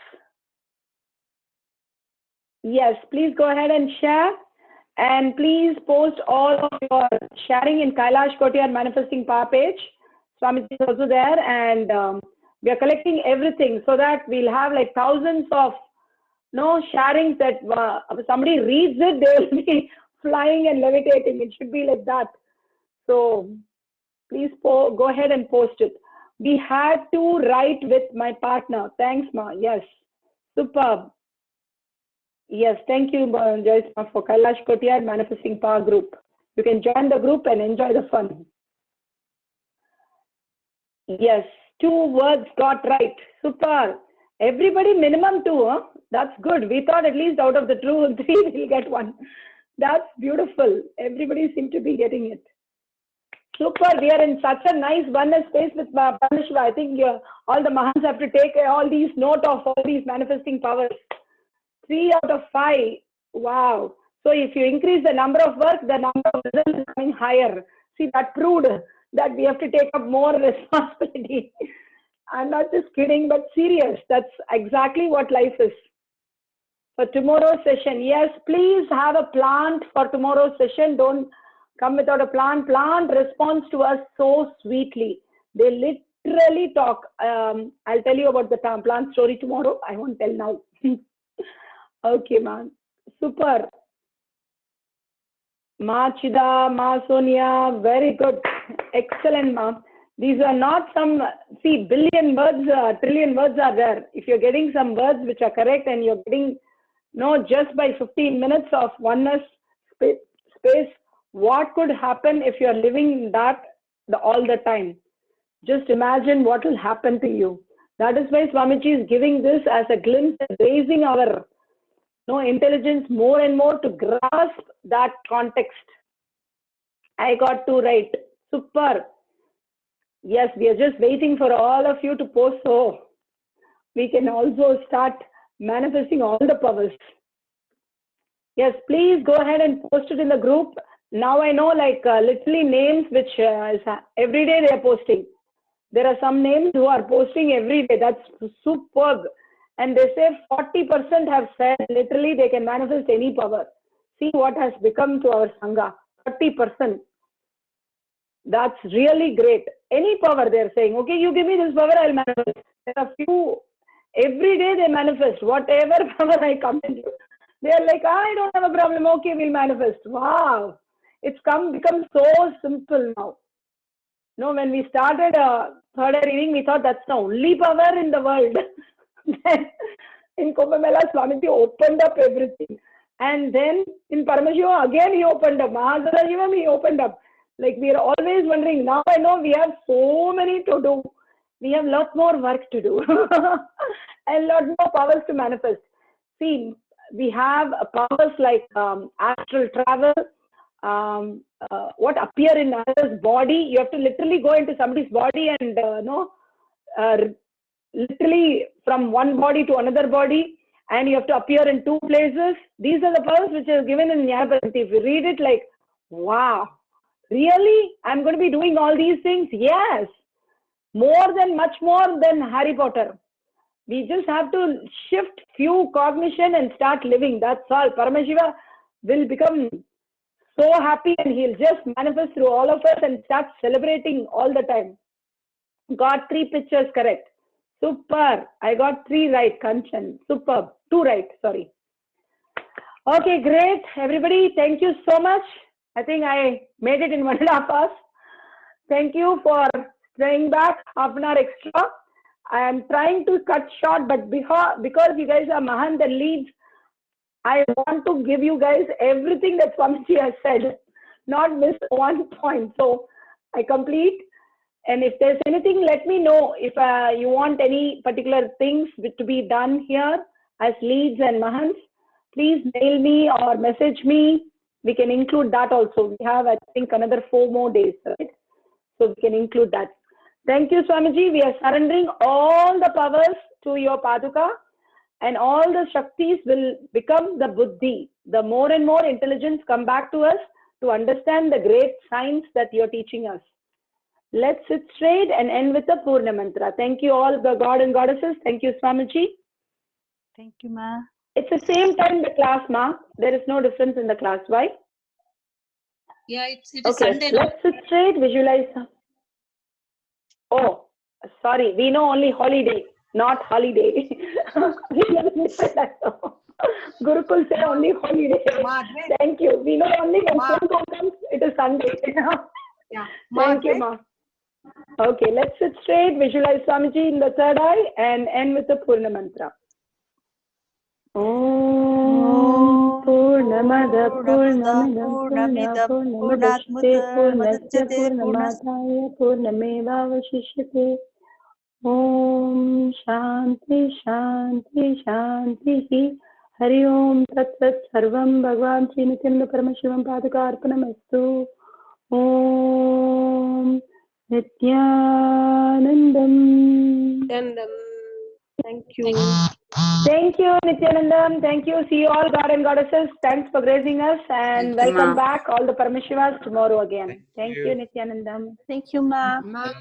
Yes, please go ahead and share, and please post all of your sharing in Kailash Kotiyar Manifesting Power page. Swamiji is also there, and we are collecting everything so that we'll have like thousands of sharings that if somebody reads it, they will be flying and levitating. It should be like that. So please go ahead and post it. We had to write with my partner. Thanks, ma. Yes, superb. Yes, thank you, Joyce, for Kailash Kotiyar Manifesting Power Group. You can join the group and enjoy the fun. Yes, 2 words got right. Super. Everybody minimum 2, huh? That's good. We thought at least out of the 3 we'll get 1. That's beautiful. Everybody seems to be getting it. Super. We are in such a nice oneness space with Parameshwar. I think all the Mahans have to take all these note of all these manifesting powers. 3 out of 5. Wow. So if you increase the number of work, the number of results is coming higher. See, that proved that we have to take up more responsibility. I'm not just kidding, but serious. That's exactly what life is. For tomorrow's session, yes, please have a plant for tomorrow's session. Don't come without a plant. Plant responds to us so sweetly. They literally talk. I'll tell you about the plant story tomorrow. I won't tell now. Okay, ma'am. Super. Ma Chida, Ma Sonia, very good. Excellent, ma'am. These are not some, billion words, trillion words are there. If you're getting some words which are correct and you're getting, just by 15 minutes of oneness space, what could happen if you're living that all the time? Just imagine what will happen to you. That is why Swamiji is giving this as a glimpse and raising our intelligence more and more to grasp that context. I got to right. Super. Yes, we are just waiting for all of you to post so we can also start manifesting all the powers. Yes, please go ahead and post it in the group. Now I know literally names which every day they are posting. There are some names who are posting every day. That's superb. And they say 40% have said literally they can manifest any power. See what has become to our Sangha. 40%. That's really great. Any power they're saying, okay, you give me this power, I'll manifest. There are few, every day they manifest. Whatever power I come into, they're like, I don't have a problem. Okay, we'll manifest. Wow. It's become so simple now. When we started third eye reading, we thought that's the only power in the world. Then in Kumbh Mela, Swamiji opened up everything. And then in Parameshiva, again he opened up. Mahasadajivam, he opened up. We are always wondering, now I know we have so many to do. We have lot more work to do. And lot more powers to manifest. See, we have powers like astral travel, what appear in another's body. You have to literally go into somebody's body and literally from one body to another body, and you have to appear in 2 places. These are the powers which are given in Nyaya-Paramiti. If you read it wow, really? I'm going to be doing all these things? Yes. Much more than Harry Potter. We just have to shift few cognition and start living. That's all. Parameshiva will become so happy and he'll just manifest through all of us and start celebrating all the time. Got 3 pictures correct. Super. I got 3 right, Kanchan. Superb. 2 right, sorry. Okay, great. Everybody, thank you so much. I think I made it in 1.5 hours. Thank you for staying back half an hour extra. I am trying to cut short, but because you guys are Mahant and leads, I want to give you guys everything that Swamiji has said, not miss one point. So I complete. And if there's anything, let me know if you want any particular things to be done here as leads and Mahants. Please mail me or message me. We can include that also. We have, I think, another 4 more days, right? So we can include that. Thank you, Swamiji. We are surrendering all the powers to your Paduka, and all the Shaktis will become the Buddhi. The more and more intelligence come back to us to understand the great science that you're teaching us. Let's sit straight and end with the Purna Mantra. Thank you all the God and Goddesses. Thank you, Swamiji. Thank you, Ma. It's the same time the class, Ma. There is no difference in the class. Why? Yeah, it is Okay, Sunday. No? let's sit straight, visualize. Oh, sorry. We know only holiday, not holiday. Gurukul say only holiday. Ma, Thank you. We know only when phone call comes, it is Sunday. yeah. Thank you, Ma. Okay, let's sit straight, visualize Swamiji in the third eye and end with the Purna Mantra. Om Purnamada Purnamidam Purnamudachyate Purnasya Purnamadaya Purnamevavashishyate. Om Shanti Shanti Shanti. Hari Om Tat Sat Sarvam Bhagavan Sri Nityananda Paramashivam Paduka Arpanamastu. Om Nityanandam. Thank you. Thank you, Nityanandam. Thank you. See you all, God and Goddesses. Thanks for gracing us, and Thank you, welcome Ma. back, all the Parameshivas, tomorrow again. Thank you, Nityanandam. Thank you, Ma. Ma.